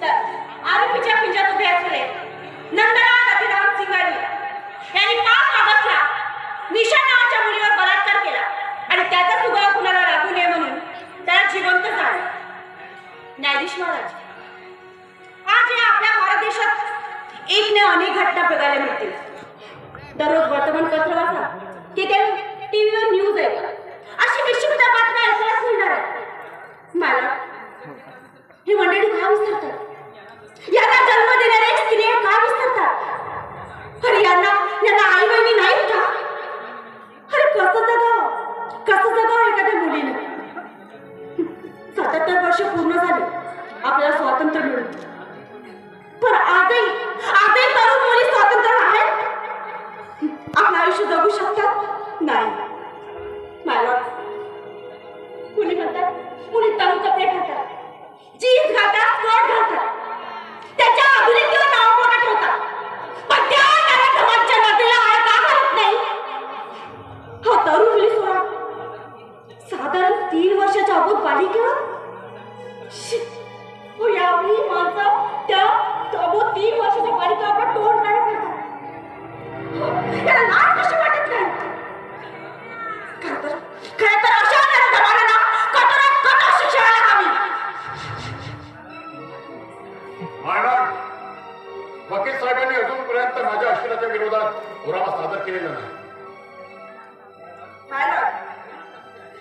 विरुद्ध आरोपीच्या पिंजऱ्यात उभे असलेले नंदलाल अभिराम सिंगारी यांनी 5 ऑगस्टला निशा नावाच्या मुलीवर बलात्कार केला आणि त्याचा सुगावा कुणाला लागू नये म्हणून त्याला जिवंत जाळले. न्यायाधीश महाराज, आज या आपल्या भारत देशात एक ने अनेक घटना बघायला मिळतील. दररोज वर्तमानपत्र वाचा की ते टीव्हीवर न्यूज ऐका, अशी विशिष्ट बातम्या ऐकायलाच मिळणार आहे. मला ही मंडळी का विसरतात? यांना जन्म देणाऱ्या स्त्री का विसरतात? अरे यांना आई बहिणी नाहीत का? अरे कसं जगावं एखाद्या मुलीने? 77 वर्ष पूर्ण झाली आपल्याला स्वातंत्र्य मिळून, पण आजही तरुण मुली स्वातंत्र्य आहेत? आपलं आयुष्य जगू शकतात? नाही. मला कुणी म्हणतात मुली तंग कपडे घालतात, जीन्स घालतात, स्कर्ट घालतात, त्याच्या अभिनेत्रीवर नाव मोठं ठेवतात, पण त्या समाजच्या नदीला आळ का घालत नाही? हा तरुण मुली सोडा, साधारण 3 वर्षाच्या अगोदर बालिकेवर यावेळी माणसं त्या अगोदर 3 वर्षाच्या बालिकावर तोंड नाही करतात. त्याला लाज कशी वाटत नाही? खरं तर अशा जमान्यांना कठोरात शिक्षायला हवी. वकील साहेबांनी अजूनपर्यंत माझ्या अश्विनाच्या विरोधात पुरावा सादर केलेला नाही.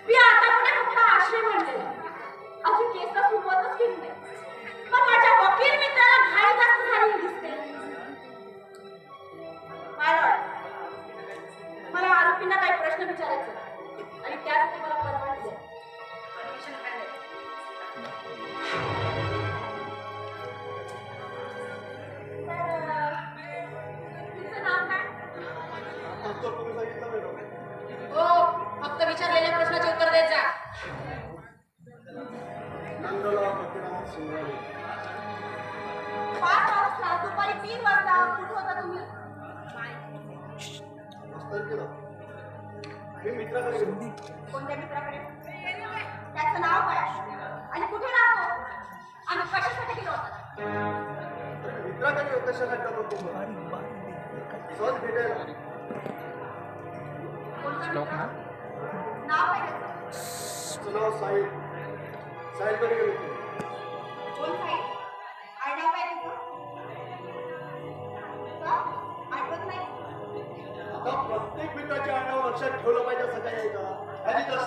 मी आता कुठे फक्त आश्रय म्हणले, अजून केसला सुरुवातच केली नाही, पण माझ्या वकील मित्राला घाई जास्त झालेली दिसते. मला आरोपींना काही प्रश्न विचारायचे आणि त्यासाठी मला परवानगी द्या. तुमचं नाव काय? हो, फक्त विचारलेल्या प्रश्नाचे उत्तर देत जा. नंदलाल अभिराम सिंगारी. 5 ऑगस्टला दुपारी 3 वाजता कुठे होता तुम्ही? कोणत्या मित्राकडे? त्याचं नाव काय आणि कुठे राहतो आणि कशासाठी गेला होता? मित्राकडे कशासाठी होतो? सहज भेटायला. नाव काय त्याचं? नाव साहिल. साहिलकडे गेलो होतो. कोण साहिल? आडनाव काय त्याचं? आठवत नाही? आता प्रत्येक मित्राच्या आडनाव लक्षात ठेवलं पाहिजे असं काय आहे का? आणि जर